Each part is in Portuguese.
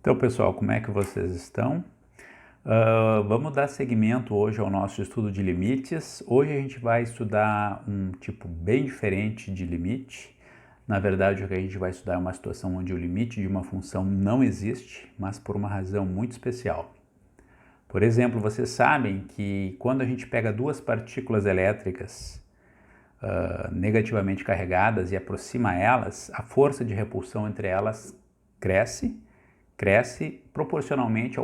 Então, pessoal, como é que vocês estão? Vamos dar seguimento hoje ao nosso estudo de limites. Hoje a gente vai estudar um tipo bem diferente de limite. Na verdade, o que a gente vai estudar é uma situação onde o limite de uma função não existe, mas por uma razão muito especial. Por exemplo, vocês sabem que quando a gente pega duas partículas elétricas negativamente carregadas e aproxima elas, a força de repulsão entre elas cresce proporcionalmente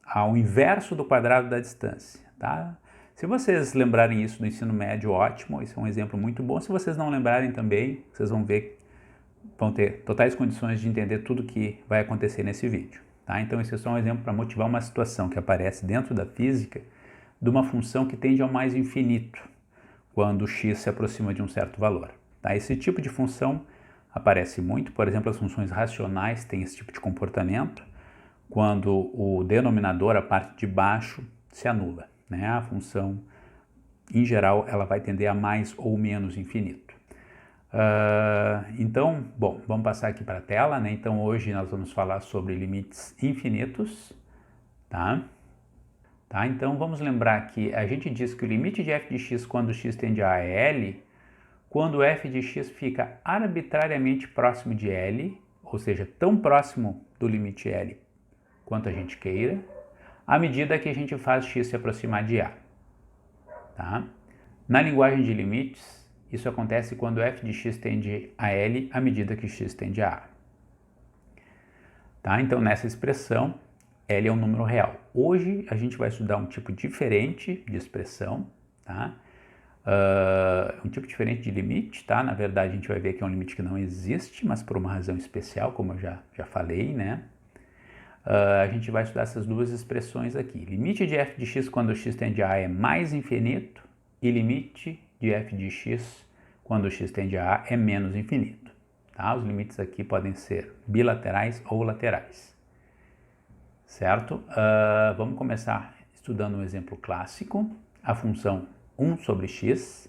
ao inverso do quadrado da distância, tá? Se vocês lembrarem isso do ensino médio, ótimo, esse é um exemplo muito bom. Se vocês não lembrarem também, vocês vão ter totais condições de entender tudo que vai acontecer nesse vídeo, tá? Então esse é só um exemplo para motivar uma situação que aparece dentro da física de uma função que tende ao mais infinito, quando x se aproxima de um certo valor, tá? Esse tipo de função aparece muito, por exemplo, as funções racionais têm esse tipo de comportamento, quando o denominador, a parte de baixo, se anula, né? A função, em geral, ela vai tender a mais ou menos infinito. Então, bom, vamos passar aqui para a tela, né? Então, hoje nós vamos falar sobre limites infinitos, tá? Então, vamos lembrar que a gente diz que o limite de f de x quando x tende a L, quando f de x fica arbitrariamente próximo de L, ou seja, tão próximo do limite L quanto a gente queira, à medida que a gente faz x se aproximar de A. Tá? Na linguagem de limites, isso acontece quando f de x tende a L à medida que x tende a A. Tá? Então, nessa expressão, L é um número real. Hoje, a gente vai estudar um tipo diferente de expressão, tá? Um tipo diferente de limite, tá? Na verdade, a gente vai ver que é um limite que não existe, mas por uma razão especial, como eu já falei, né? A gente vai estudar essas duas expressões aqui. Limite de f de x quando x tende a A é mais infinito e limite de f de x quando x tende a A é menos infinito. Tá? Os limites aqui podem ser bilaterais ou laterais. Certo? Vamos começar estudando um exemplo clássico, a função 1 sobre x.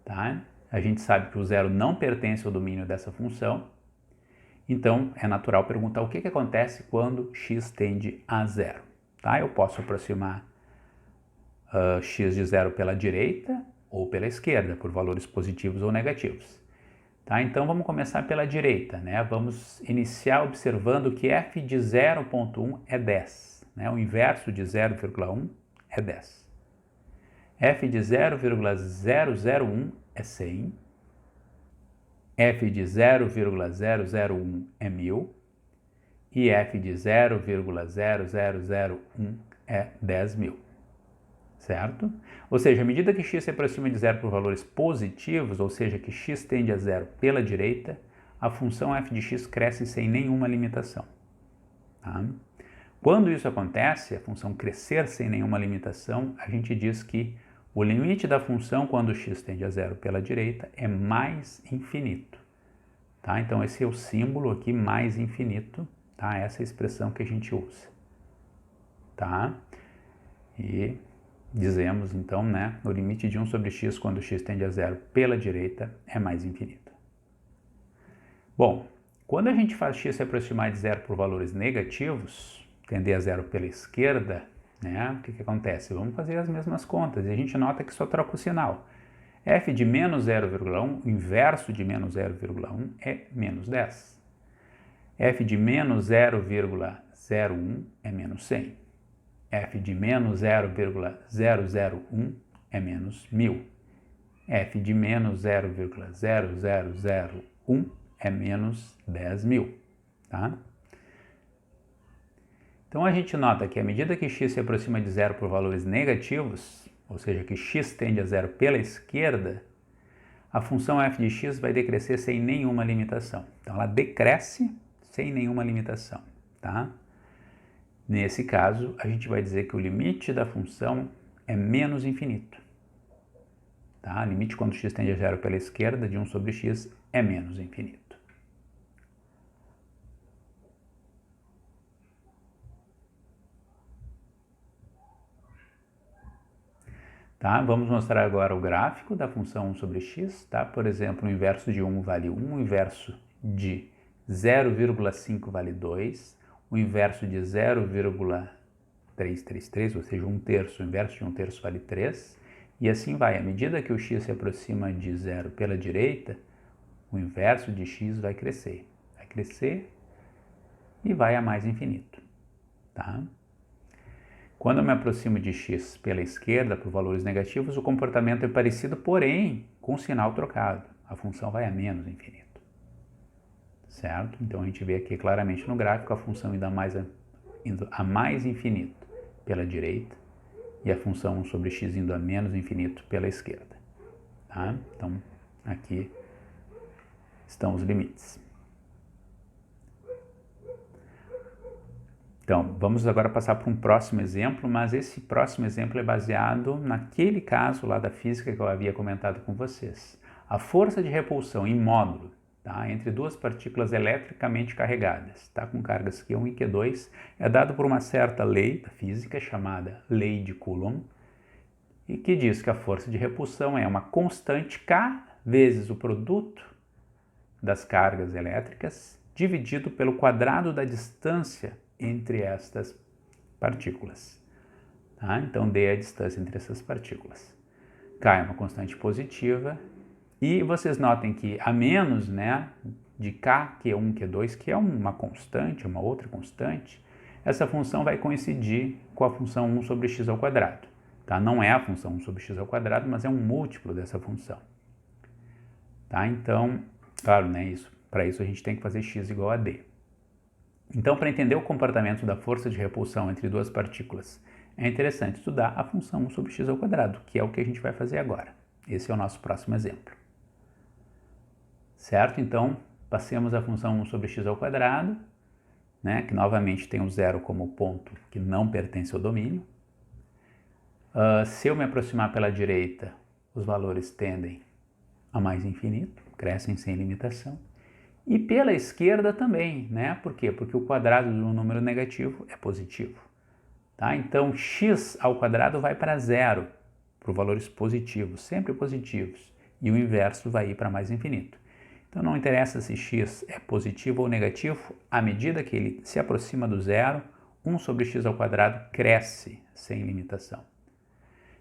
Tá? A gente sabe que o zero não pertence ao domínio dessa função. Então, é natural perguntar o que acontece quando x tende a zero. Tá? Eu posso aproximar x de zero pela direita ou pela esquerda, por valores positivos ou negativos. Tá? Então, vamos começar pela direita. Né? Vamos iniciar observando que f de 0,1 é 10. Né? O inverso de 0,1 é 10. f de 0,001 é 100. f de 0,001 é 1000 e f de 0,0001 é 10.000, certo? Ou seja, à medida que x se aproxima de zero por valores positivos, ou seja, que x tende a zero pela direita, a função f de x cresce sem nenhuma limitação. Tá? Quando isso acontece, a função crescer sem nenhuma limitação, a gente diz que o limite da função quando x tende a zero pela direita é mais infinito. Tá? Então, esse é o símbolo aqui, mais infinito, tá? Essa é a expressão que a gente usa. Tá? E dizemos, então, né, o limite de 1 sobre x quando x tende a zero pela direita é mais infinito. Bom, quando a gente faz x se aproximar de zero por valores negativos, tender a zero pela esquerda, né, o que acontece? Vamos fazer as mesmas contas e a gente nota que só troca o sinal. f de menos 0,1, o inverso de menos 0,1 é menos 10. f de menos 0,01 é menos 100. f de menos 0,001 é menos 1000. f de menos 0,0001 é menos 10.000. Tá? Então, a gente nota que à medida que x se aproxima de zero por valores negativos, ou seja, que x tende a zero pela esquerda, a função f de x vai decrescer sem nenhuma limitação. Então, ela decresce sem nenhuma limitação. Tá? Nesse caso, a gente vai dizer que o limite da função é menos infinito. Tá? O limite quando x tende a zero pela esquerda de 1 sobre x é menos infinito. Tá? Vamos mostrar agora o gráfico da função 1 sobre x. Tá? Por exemplo, o inverso de 1 vale 1, o inverso de 0,5 vale 2, o inverso de 0,333, ou seja, 1/3, o inverso de 1/3 vale 3, e assim vai. À medida que o x se aproxima de zero pela direita, o inverso de x vai crescer e vai a mais infinito, tá? Quando eu me aproximo de x pela esquerda, por valores negativos, o comportamento é parecido, porém com o sinal trocado. A função vai a menos infinito, certo? Então a gente vê aqui claramente no gráfico a função indo a mais infinito pela direita e a função 1 sobre x indo a menos infinito pela esquerda, tá? Então aqui estão os limites. Então, vamos agora passar para um próximo exemplo, mas esse próximo exemplo é baseado naquele caso lá da física que eu havia comentado com vocês. A força de repulsão em módulo, tá, entre duas partículas eletricamente carregadas, tá, com cargas Q1 e Q2, é dado por uma certa lei da física chamada lei de Coulomb, e que diz que a força de repulsão é uma constante K vezes o produto das cargas elétricas dividido pelo quadrado da distância entre estas partículas. Tá? Então, D é a distância entre essas partículas. K é uma constante positiva e vocês notem que a menos, né, de K, Q1, Q2, que é uma constante, uma outra constante, essa função vai coincidir com a função 1 sobre x ao quadrado. Tá? Não é a função 1 sobre x ao quadrado, mas é um múltiplo dessa função. Tá? Então, claro, né, para isso a gente tem que fazer x igual a D. Então, para entender o comportamento da força de repulsão entre duas partículas, é interessante estudar a função 1 sobre x ao quadrado, que é o que a gente vai fazer agora. Esse é o nosso próximo exemplo. Certo? Então, passemos a função 1 sobre x ao quadrado, né, que novamente tem o zero como ponto que não pertence ao domínio. Se eu me aproximar pela direita, os valores tendem a mais infinito, crescem sem limitação. E pela esquerda também, né? Por quê? Porque o quadrado de um número negativo é positivo. Tá? Então, x ao quadrado vai para zero, para valores positivos, sempre positivos. E o inverso vai ir para mais infinito. Então, não interessa se x é positivo ou negativo, à medida que ele se aproxima do zero, 1 sobre x ao quadrado cresce sem limitação.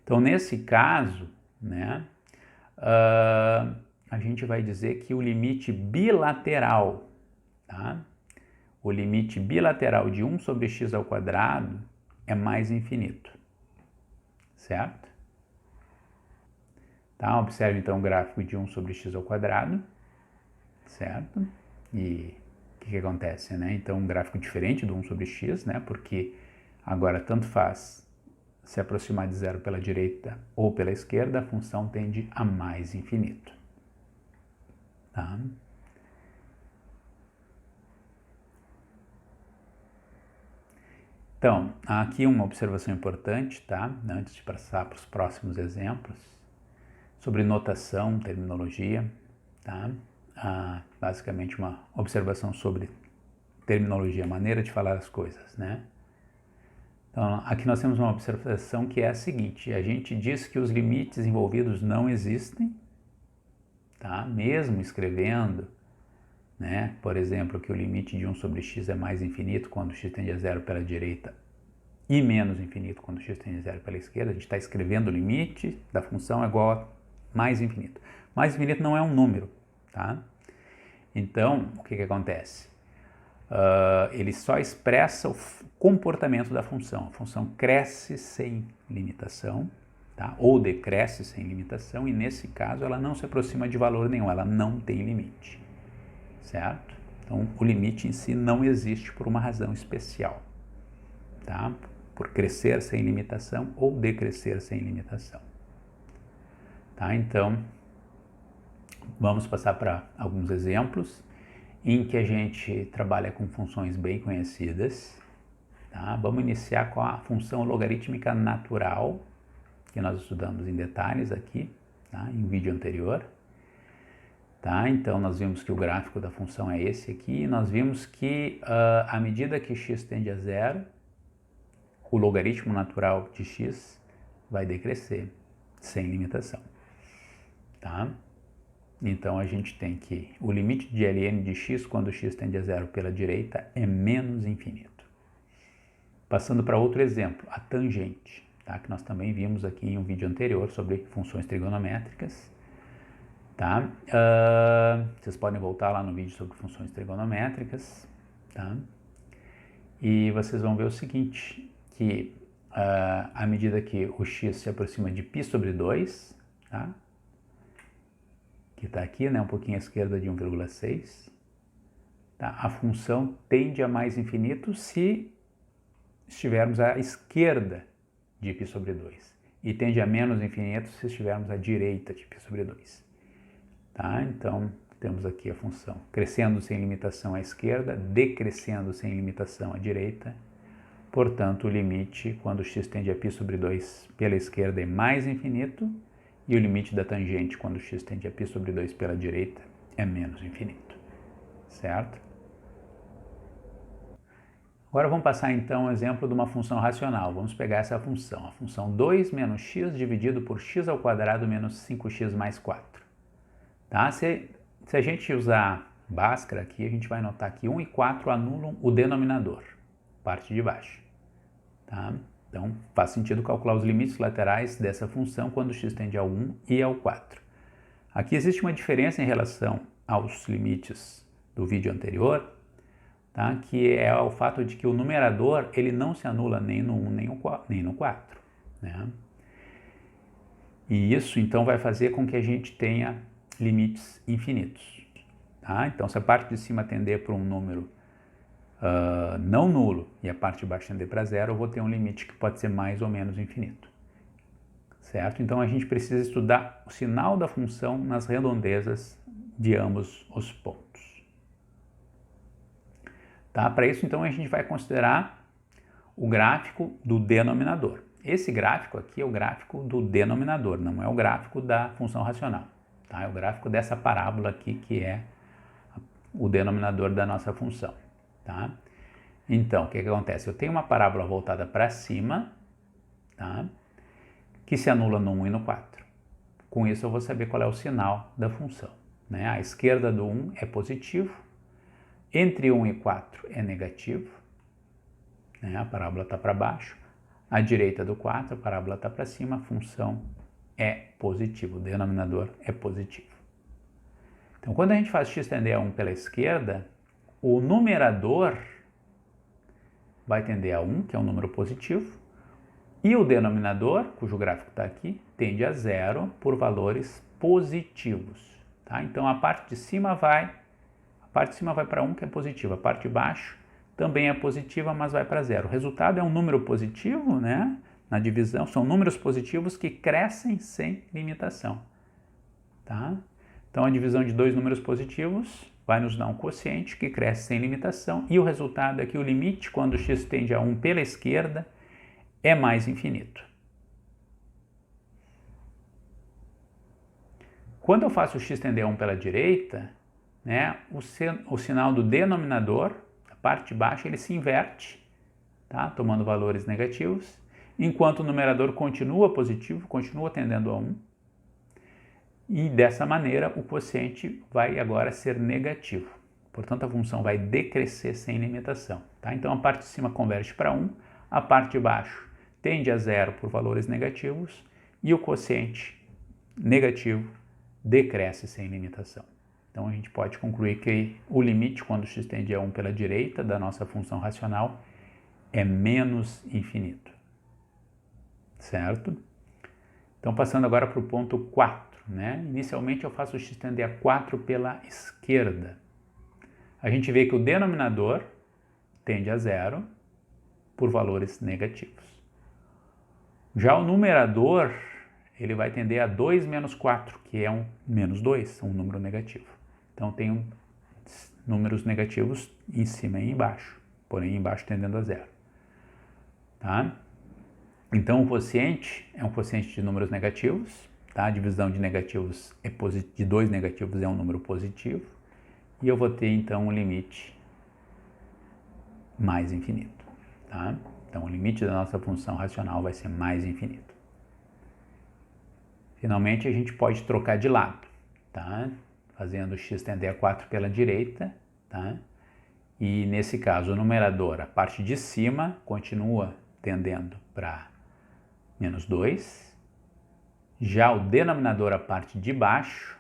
Então, nesse caso, né, a gente vai dizer que o limite bilateral, tá? O limite bilateral de 1 sobre x ao quadrado é mais infinito, certo? Tá? Observe então o gráfico de 1 sobre x ao quadrado, certo? E o que acontece, né? Então, um gráfico diferente do 1 sobre x, né? Porque agora tanto faz se aproximar de zero pela direita ou pela esquerda, a função tende a mais infinito. Tá? Então, aqui uma observação importante, tá? Antes de passar para os próximos exemplos, sobre notação, terminologia, tá? Basicamente uma observação sobre terminologia, maneira de falar as coisas, né? Então, aqui nós temos uma observação que é a seguinte: a gente diz que os limites envolvidos não existem, tá? Mesmo escrevendo, né, por exemplo, que o limite de 1 sobre x é mais infinito quando x tende a zero pela direita e menos infinito quando x tende a zero pela esquerda, a gente está escrevendo o limite da função igual a mais infinito. Mais infinito não é um número, tá? Então, o que acontece? Ele só expressa o comportamento da função. A função cresce sem limitação, tá? Ou decresce sem limitação, e nesse caso ela não se aproxima de valor nenhum, ela não tem limite, certo? Então o limite em si não existe por uma razão especial, tá? Por crescer sem limitação ou decrescer sem limitação, tá? Então vamos passar para alguns exemplos em que a gente trabalha com funções bem conhecidas. Tá? Vamos iniciar com a função logarítmica natural, que nós estudamos em detalhes aqui, tá? Em vídeo anterior. Tá? Então, nós vimos que o gráfico da função é esse aqui, e nós vimos que à medida que x tende a zero, o logaritmo natural de x vai decrescer, sem limitação. Tá? Então a gente tem que o limite de ln de x quando x tende a zero pela direita é menos infinito. Passando para outro exemplo, a tangente, tá? Que nós também vimos aqui em um vídeo anterior sobre funções trigonométricas. Tá? Vocês podem voltar lá no vídeo sobre funções trigonométricas. Tá? E vocês vão ver o seguinte, que à medida que o x se aproxima de π sobre 2, tá? Que está aqui, né, um pouquinho à esquerda de 1,6, tá? A função tende a mais infinito se estivermos à esquerda de π sobre 2 e tende a menos infinito se estivermos à direita de π sobre 2. Tá? Então, temos aqui a função crescendo sem limitação à esquerda, decrescendo sem limitação à direita. Portanto, o limite quando x tende a π sobre 2 pela esquerda é mais infinito e o limite da tangente quando x tende a π sobre 2 pela direita é menos infinito. Certo? Agora vamos passar então o exemplo de uma função racional. Vamos pegar essa função, a função 2 menos x dividido por x ao quadrado menos 5x mais 4. Tá? Se a gente usar Bhaskara aqui, a gente vai notar que 1 e 4 anulam o denominador, parte de baixo. Tá? Então faz sentido calcular os limites laterais dessa função quando x tende ao 1 e ao 4. Aqui existe uma diferença em relação aos limites do vídeo anterior, tá? Que é o fato de que o numerador ele não se anula nem no 1 nem no 4. Né? E isso então vai fazer com que a gente tenha limites infinitos. Tá? Então se a parte de cima tender para um número não nulo e a parte de baixo tender para zero, eu vou ter um limite que pode ser mais ou menos infinito. Certo? Então a gente precisa estudar o sinal da função nas redondezas de ambos os pontos. Tá? Para isso, então, a gente vai considerar o gráfico do denominador. Esse gráfico aqui é o gráfico do denominador, não é o gráfico da função racional. Tá? É o gráfico dessa parábola aqui, que é o denominador da nossa função. Tá? Então, o que acontece? Eu tenho uma parábola voltada para cima, tá? Que se anula no 1 e no 4. Com isso, eu vou saber qual é o sinal da função. Né? A esquerda do 1 é positivo, entre 1 e 4 é negativo, né? A parábola está para baixo. À direita do 4, a parábola está para cima, a função é positiva, o denominador é positivo. Então, quando a gente faz x tender a 1 pela esquerda, o numerador vai tender a 1, que é um número positivo, e o denominador, cujo gráfico está aqui, tende a 0 por valores positivos. Tá? Então, a parte de cima vai para 1, que é positiva, a parte de baixo também é positiva, mas vai para 0. O resultado é um número positivo, né? Na divisão, são números positivos que crescem sem limitação. Tá? Então, a divisão de dois números positivos vai nos dar um quociente que cresce sem limitação, e o resultado é que o limite, quando x tende a 1 pela esquerda, é mais infinito. Quando eu faço x tender a 1 pela direita, né, o sinal do denominador, a parte de baixo, ele se inverte, tá, tomando valores negativos, enquanto o numerador continua positivo, continua tendendo a 1, e dessa maneira o quociente vai agora ser negativo. Portanto, a função vai decrescer sem limitação. Tá? Então, a parte de cima converte para 1, a parte de baixo tende a 0 por valores negativos, e o quociente negativo decresce sem limitação. Então, a gente pode concluir que o limite, quando x tende a 1 pela direita da nossa função racional, é menos infinito. Certo? Então, passando agora para o ponto 4. Né? Inicialmente, eu faço x tender a 4 pela esquerda. A gente vê que o denominador tende a 0 por valores negativos. Já o numerador, ele vai tender a 2 menos 4, que é um menos 2, um número negativo. Então, tem números negativos em cima e embaixo, porém embaixo tendendo a 0. Tá? Então, o quociente é um quociente de números negativos. Tá? A divisão de negativos de dois negativos é um número positivo. E eu vou ter, então, um limite mais infinito. Tá? Então, o limite da nossa função racional vai ser mais infinito. Finalmente, a gente pode trocar de lado. Tá? fazendo x tender a 4 pela direita, tá? E nesse caso o numerador, a parte de cima, continua tendendo para menos 2. Já o denominador, a parte de baixo,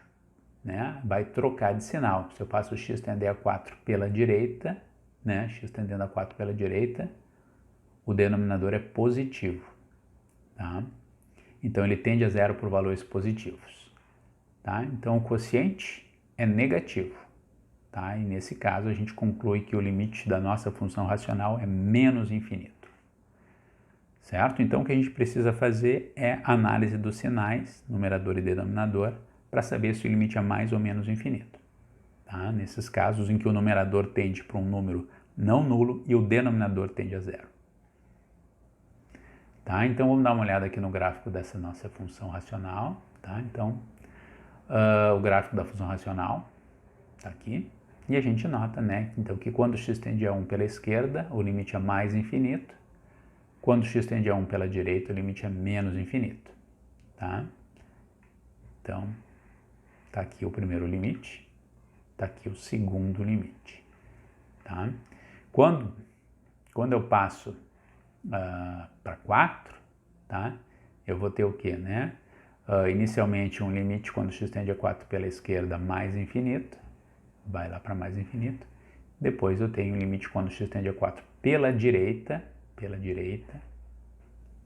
né, vai trocar de sinal. Se eu passo o x tender a 4 pela direita, né, x tendendo a 4 pela direita, o denominador é positivo, tá? Então ele tende a zero por valores positivos, tá? Então o quociente é negativo, tá? E nesse caso a gente conclui que o limite da nossa função racional é menos infinito, certo? Então o que a gente precisa fazer é análise dos sinais, numerador e denominador, para saber se o limite é mais ou menos infinito, tá? Nesses casos em que o numerador tende para um número não nulo e o denominador tende a zero. Tá? Então vamos dar uma olhada aqui no gráfico dessa nossa função racional, tá? Então o gráfico da função racional está aqui e a gente nota, né, então, que quando x tende a 1 pela esquerda, o limite é mais infinito, quando x tende a 1 pela direita, o limite é menos infinito, tá? Então está aqui o primeiro limite, está aqui o segundo limite, tá? Quando eu passo para 4, tá? Eu vou ter o quê, né? Inicialmente um limite quando x tende a 4 pela esquerda mais infinito, vai lá para mais infinito. Depois eu tenho um limite quando x tende a 4 pela direita,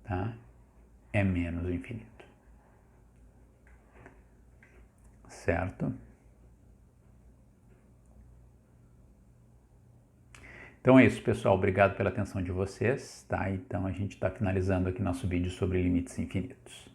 tá? É menos infinito. Certo? Então é isso, pessoal. Obrigado pela atenção de vocês, tá? Então a gente está finalizando aqui nosso vídeo sobre limites infinitos.